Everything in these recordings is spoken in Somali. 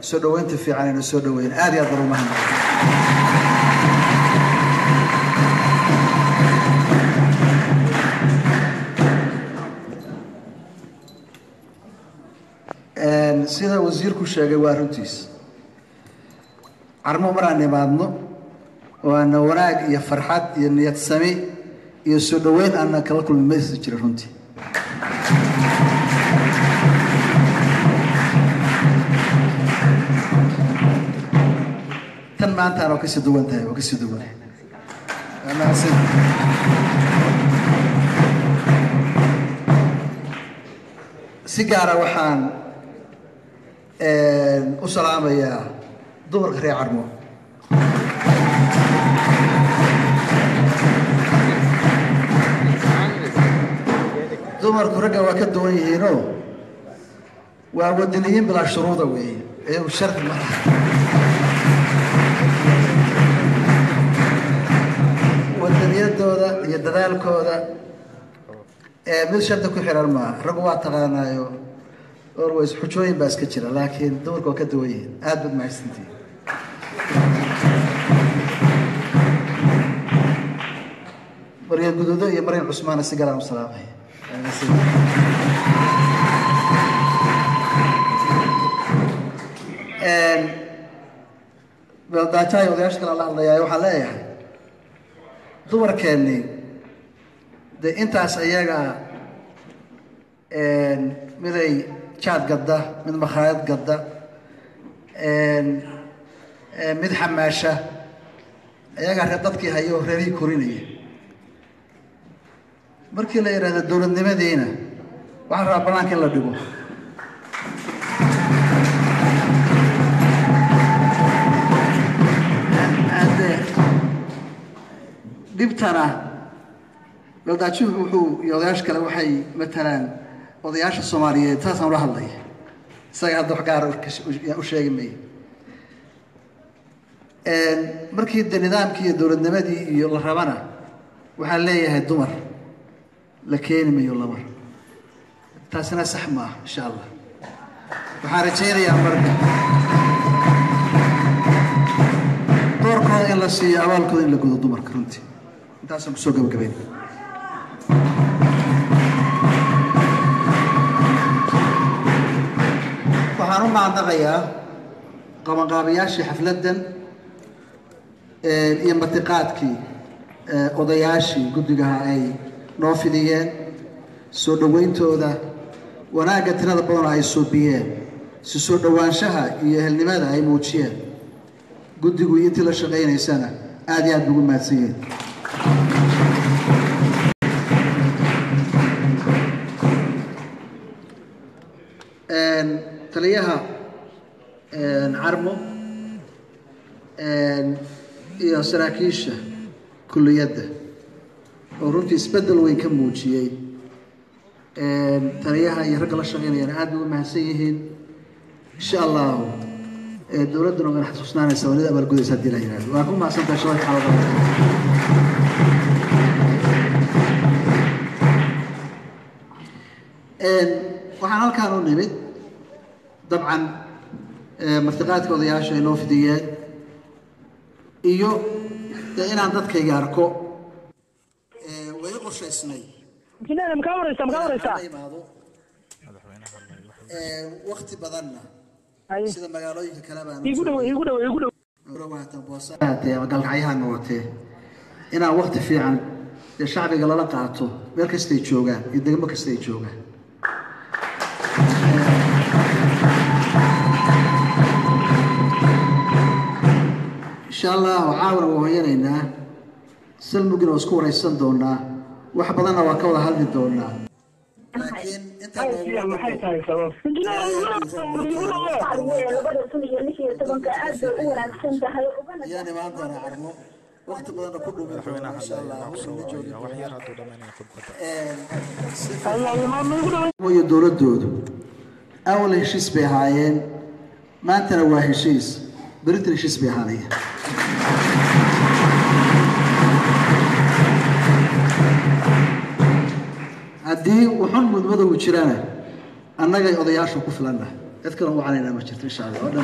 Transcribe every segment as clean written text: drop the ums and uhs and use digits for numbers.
سودوين تفي عن السودوين هذه أضرب مهمة سيدا وزير كوشاقي وارنتيس عرمو مراني مادنو وأن وراق يا فرحات يا نية السمي يا سودوين أنا كلاكل المسج رنتي تن ما أنت أنا وكسي دوان تاي وكسي دوان أنا أسير سيجارة وحان أسلام يا دور غري عرمو دمر كرجع وكدوين هينو وودنيين بلا شروط وين وشرط مرة ودنيين دودا يدلال كودا من شرط كحير الماء رجوا تغنايو always حجوين بس كتير لكن دمر وكدوين أدب مع سنتي مريم جدودة يا مريم عثمان السجارة والسلام بلداتاي ودياشكال الله يا يوحى لا يعني دور كاني ده أنت أسياجا مذي شاد قدة من مخايط قدة مذ حماشة أياجا ردتك هيو ريري كوريني markii la yiraahdo dawladnimadeena waxa rabaa banaanka la dhigo dibtana wadaachu wuxuu yoodaash kale waxay matalaan odayaasha Soomaaliyeed taasaan la hadlay isaga hadda wax gaar ah u sheegay markii nidaamkii dawladnimadii iyo la rabana waxa leeyahay dumar لكن ما يلا مر تاسنا سحمة إن شاء الله وحارجين يا مرد دوركم إلا سي أولكم إلا جود دمر كرنتي تاسم سوق بكبين وحنوم مع النغيا قام قابياش حفلة يمتقاتكي قضياشي قد جها أي noofidiyeen soo dhaweyntooda wanaaga tirada badan ay suubiyeen si soo dhawaanshaha iyo helnimada ay muujiyeen guddigu intii la shaqeynaysana aad iyo aad ugu mahadsanyihiin taliyaha carmo iyo saraakiisha kulliyadda ورنتي سبدل وين كم موجية تريها يرجع الشغل يعني عاد ما سيهين إن شاء الله الدولة دون غير حسوسنا نسوي هذا بالجود يسدي لها يعني وأكون مع سنت شوي حلقة وحنا كانوا نمد طبعا مرتقات قضية شيء نوفديات إيو تأنا عندك يجاركو ويقش اسمي. كنا مكورسة. وقت بدلنا. سيدا مقالوي كلامنا. يقولوا. رواتب بوساتي وقال عيها موتي. إنا وقت في عن الشعب قال لا قاعته مركز تيجوجا يدق مركز تيجوجا. إن شاء الله وعاون وهينا سلموا جنوا سكور يسندونا وحبضنا وكولا هل دونا. لكن أنت يعني ما عندنا عرمو وقت بدنا كله من إن شاء الله ويدور الدود أول هشيس بهاين ما أنت لو هشيس بريت هشيس بهاين هدي وحن مدمدة وشرانا أنا جاي أضيعش وكفلنا اذكروا علينا ما شفت إن شاء الله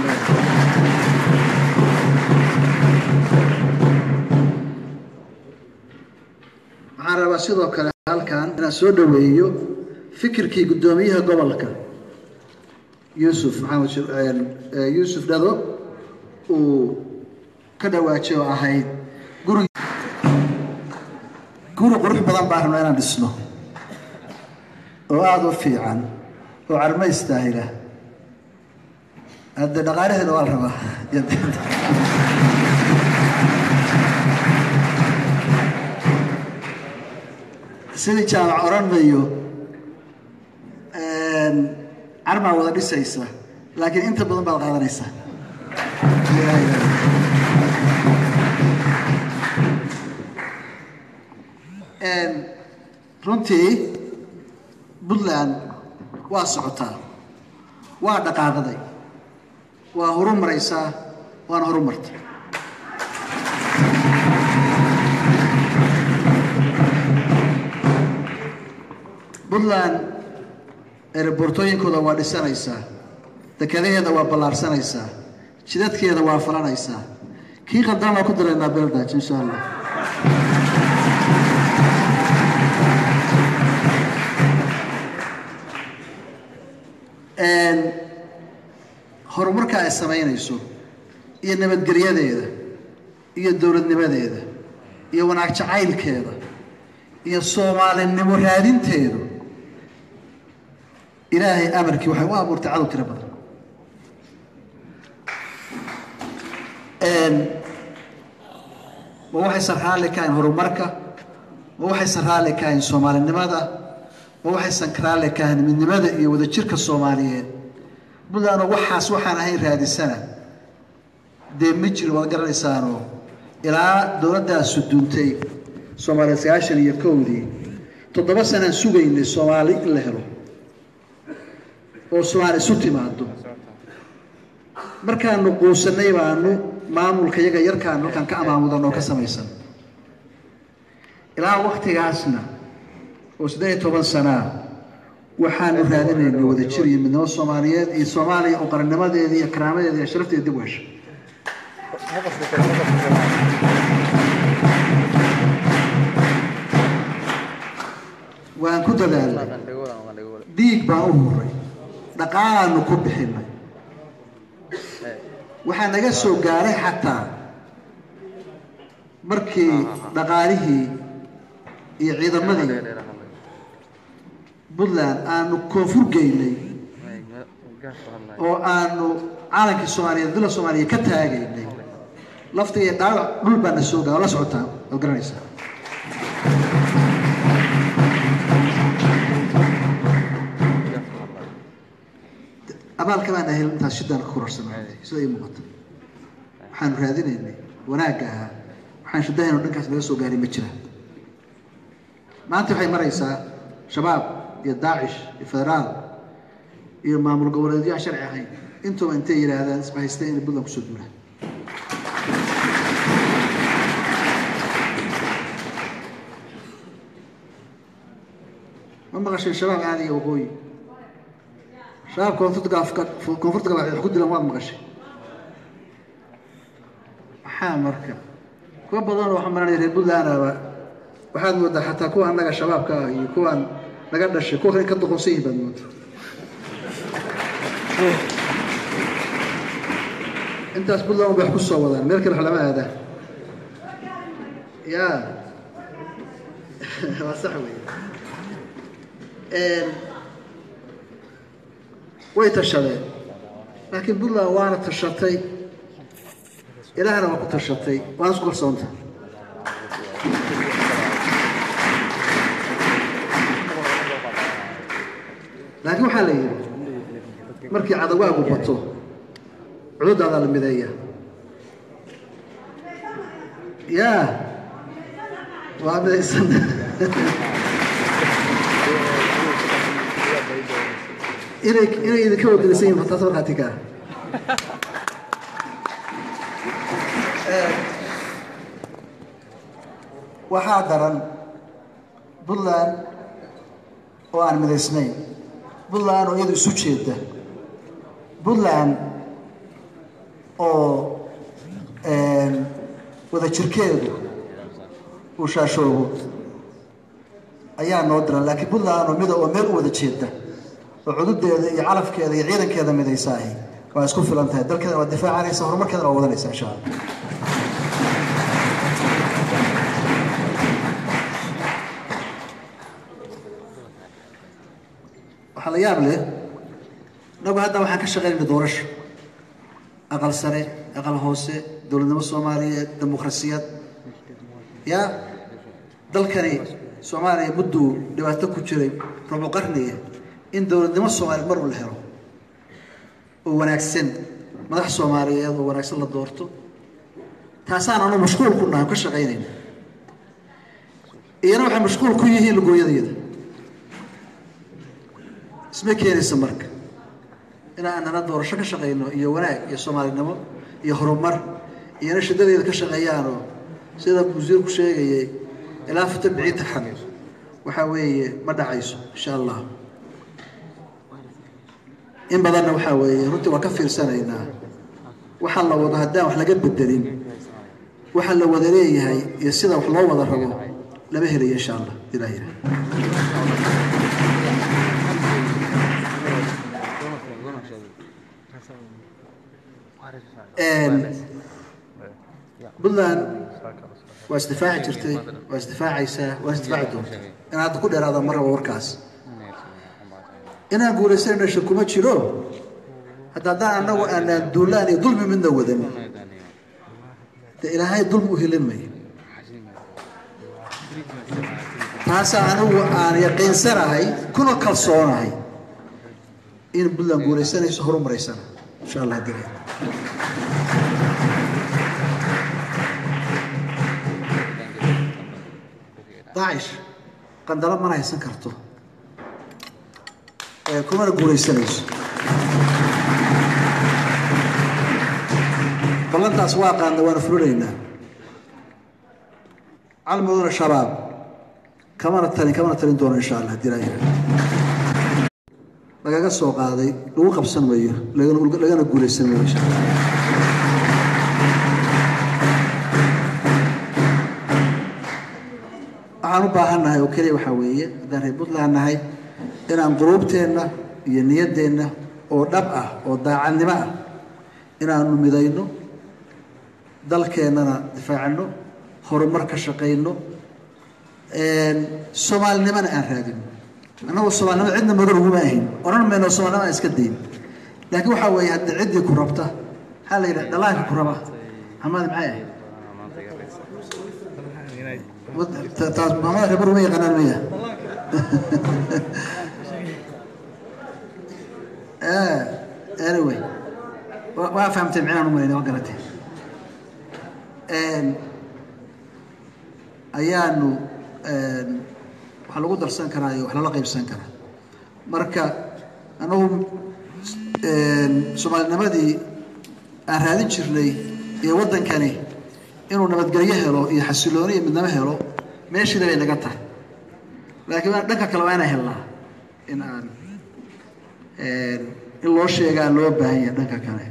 عربة سيدو كلا halkan inaan soo dhaweeyo fikirkii gudoomiyaha gobolka Yuusuf Dado uu ka dhawaajiyo ahayd guri qurux badan baan rabnaa inaan dhisno oo aad u fiican oo carmaystaahila hadda dhaqaalaheeda waa la rabaa sidii jaamac oran mayo arma wada dhisaysa laakiin inta badan baad qaadanaysaa runtii Puntland waa socotaa waa dhaqaaqday waa horumaraysaa waana horumartay Puntland airportooyinkooda waa dhisanaysaa dekedaheeda waa ballaarsanaysaa jidadkeeda waa falanaysaa kii qaldaan waa ku daraynaa beeldaaj insha Allah horumarka ay samaynayso iyo nabadgelyadeeda iyo dawladnimadeeda iyo wanaag jacaylkeeda iyo Soomaalinimo raadinteedu ilaahay amarkii waxay u abuurtay cadow tiro badan ma waxay sarxaale ka horumarka ma waxay sarxaale ka Soomaalinimada ma waxay sarxaale ka midnimada iyo wadajirka Soomaaliyeed Puntland waxaan ahayn raadisana deemijir wada garanaysaano ilaa dawladdaas duuntay Soomaaliya 97 sano sugaynay Soomaali in la helo oo Soomaali isu timaado markaan qoonsanay baanu maamulka iyaga yarkaan halkan ka amaamudan oo ka samaysan ilaa waqtigaasna oo 18 sano waxaanu raadinaynay wadajir iyo midnimo Soomaaliyeed iyo Soomaaliya oo qarannimadeeda iyo karaamadeeda iyo sharafteeda dib u hesho waan ku dadaalnay dhiig baan u huray dhaqaalaanu ku bixinay waxaa naga soo gaaray xataa markii dhaqaalihii iyo ciidamadii Puntland aanu koonfur geynay oo aanu calankii Soomaaliyeed dila Soomaaliya ka taagaynay laftiga dhaawac dhul baan soo gaaray la socotaa oo garanaysaa abaal kamaan ahay inta shidan ku kororsanay sida ay muuqato waxaan raadinaynay wanaag ah waxaan shidayno dhankaas naga soo gaaray ma jira maanta waxay maraysaa shabaab iyo Daesh iyo federaal iyo maamul goboleedyo sharci ahayn intuu intay yiraahdaan isbahaystay in Puntland ku soo duulaa ma maqashay shabaab caadi oo hooy شباب كونفورت قال حدود الأموال مغشي حامرك كوا بدون وحمرنا يريدون أنا وحد مود حتى كوا عندك شباب كوا نقدر الشيء كوا كده خمسين بنموت أنت أسبوع الله بيحكوا الصواب ملك الحلماء هذا يا وصحوي ويتشالين لكن بالله وانا تشطي إلى أنا ما كنت تشطي وانا أذكر صوتها لكن حاليا مركي عدواه وبطو عدود هذا المذية يا وهذا يسمى إذا كوا جلسين في تصور هاتيكا وحاضرا بلان وأنا من الاثنين بلان ويدو سوتشيده Puntland oo wada jirkeedu uu shaashoobo ayaa noo diran laakiin Puntland oo meel wada jeeda oo xuduudeeda iyo calafkeeda iyo ciidankeeda midaysaay waa isku filan tahay dalkeeda waa difaacanaysa horumarkeeda waa wadanaysa insha Allah waxa la yaab leh nagu hadda waxaan ka shaqeynaa doorasho aqal sare aqal hoose dowladnimo Soomaaliyeed dimuqraasiyad ya dalkani Soomaaliya muddo dhibaato ku jiray rubuc qarniye in dowladnimo Soomaaliyeed mar uu la helo oo wanaagsan madax Soomaaliyeed oo wanaagsan la doorto taasaan aanu mashquul ku nahay ka shaqeynayna iyana waxa mashquul ku yihiin lugooyadayda isma keenaysa marka inaan doorasho ka shaqeyno iyo wanaag iyo Soomaalinimo iyo horumar iyo nashadadeeda ka shaqeeyaan sida wasiirku sheegayay ilaa fata biciid xaq waxa weeye ma dhacayso insha Allah in badanna waxa weeye runtii waa ka fiirsanaynaa waxa la wada hadaan wax laga bedelin waxa la wada leeyahay iyo sida wax loo wada rabo lama helayo insha Allah ilaahay Puntland واستفاع جرتي واستفاع عيسى واستفاع دون أنا هذا كل هذا مرة وركاس أنا أقول سيرنا شكومة شرو حتى دا أنا دولاني ظلم من ذودن إلى هاي ظلم وهلمي هذا أنا يقين سنة هاي كل كالصون هاي إن بلان قول سنة يسهرون مريسنا إن شاء الله هديه داعش قندلة ما راح يسكرته كم أنا أقول يسنيش بلنت أسواق عند ونفرولينا على مدن الشباب كمان التاني دون إن شاء الله دراية لقى السوق هذا لو قبسن وياه لقى نقول يسنيش إن شاء الله waxaan u baahanahay oo kaliya waxa weeye hadaan reer Puntland nahay inaan qurubteena iyo niyadeena oo dhab ah oo daacadnimo ah inaanu midayno dalkeenana difaacno horumar ka shaqeyno Soomaalinimana aan raadino anagoo Soomaalinimo cidna magar ugu maahin oran meeno Soomaalinimo iska deyn laakiin waxa weeye hadda cidii ku rabta hal ila dhalaanka ku raba hamad maxay taas mama reer ma yaqaan miya anyway waa fahamtay macnaheedu ma inoo garatay ayaanu waxa lagu darsan karaa iyo wax la qaybsan karaa marka anagu Soomaalinimadii aan raadin jirnay ee wadankani inuu nabadgelyo helo iyo xasilooni iyo midnimo helo meeshii ay naga tahay laakiin aan dhanka kale waana helnaa in aan in loo sheegaa loo baahan yahay dhanka kale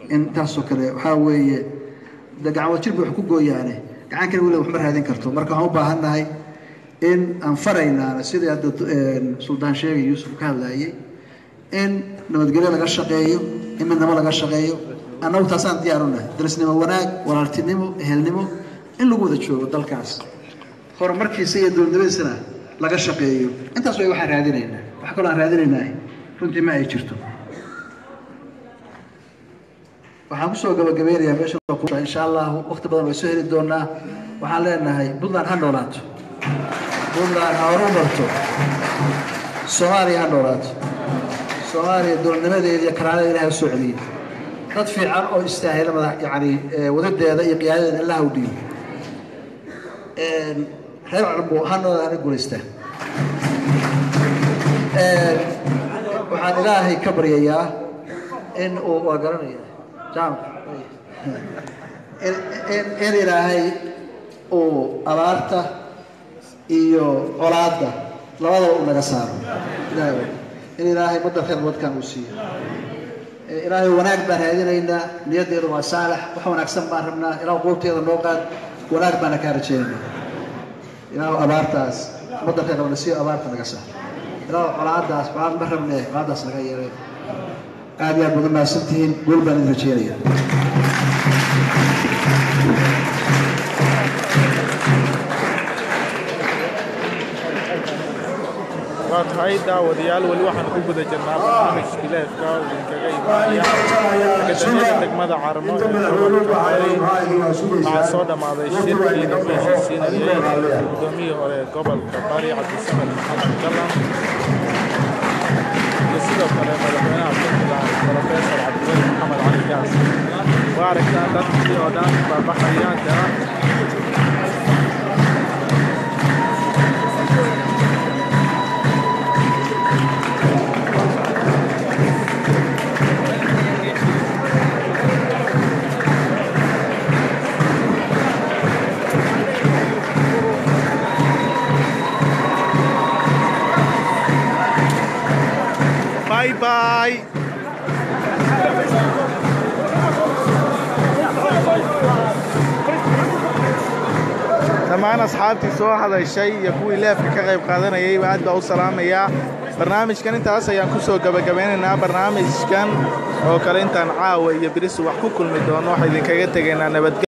in taasoo kale waxa weeye gacan wajirba wax ku gooyaane gacan kale wali wax ma raadin karto marka waxaan u baahanahay in aan faraynaana sidii hadda Suldaan sheegay Yuusuf ka hadlayay in nabadgelyo laga shaqeeyo in midnimo laga shaqeeyo أنا وتاسان ديارنا درسنا وناك ورالتنمو أهلنمو إن لو جود شو بالكاس خور مركي سيد دون دبسنا لقى شقيو أنت سوي واحد هذينا وحكوا عن هذينا كنت ما يشرتو وحمسوا قبل يا باشا إن شاء الله وقت بدل بسهل الدونا وحالنا هاي بدنا هندولات بدنا هاروبرتو سواري هندولات سواري دون نمدي يكرهنا إلى السعودية تدفع أو يستاهل يعني وضد هذا قيادة الله ودين خير عربو هنو نقول يستاهل وحان إلهي كبري إياه إن وقرني جام إن إلهي أو أبارته إيو أولاده لوضع نقصار إن إلهي مدى خير مد كان وسيء إلهي وناك بان هادينا نيد يدو صالح وحنا أقسم بان ربنا إلهي قوتي هذا النوقات وناك بان كارجين إلهي أبارتاس مدة خير ونسي أبارتنا قصة إلهي قلعاداس بعد مرمنا قلعاداس نغيره قاعد يا بدنا ستين قول بان الرجالية هاي داوديال والواحد كوجود الجناب برنامج كلاف كاو كجاي كدنيا تجمد عرمو مع صودا مع الشركة نبيش السينية دومي هو قبل كباري عبد السمد محمد كلام يصير كلام مدحونا بروفيسور عبد الوهاب محمد علي جاس وعرفنا دكتور يودان بحريات باي باي دمان أصحابتي سو هذا الشيء يكوي لاف كغيب قادنا يي بعد بأو سلام يا برنامج كان انت هسه ينكسو قبقبيننا برنامج كان oo kale intaan caawa iyo biris wax ku kulmi doono waxa idin kaga tagaynaa nabad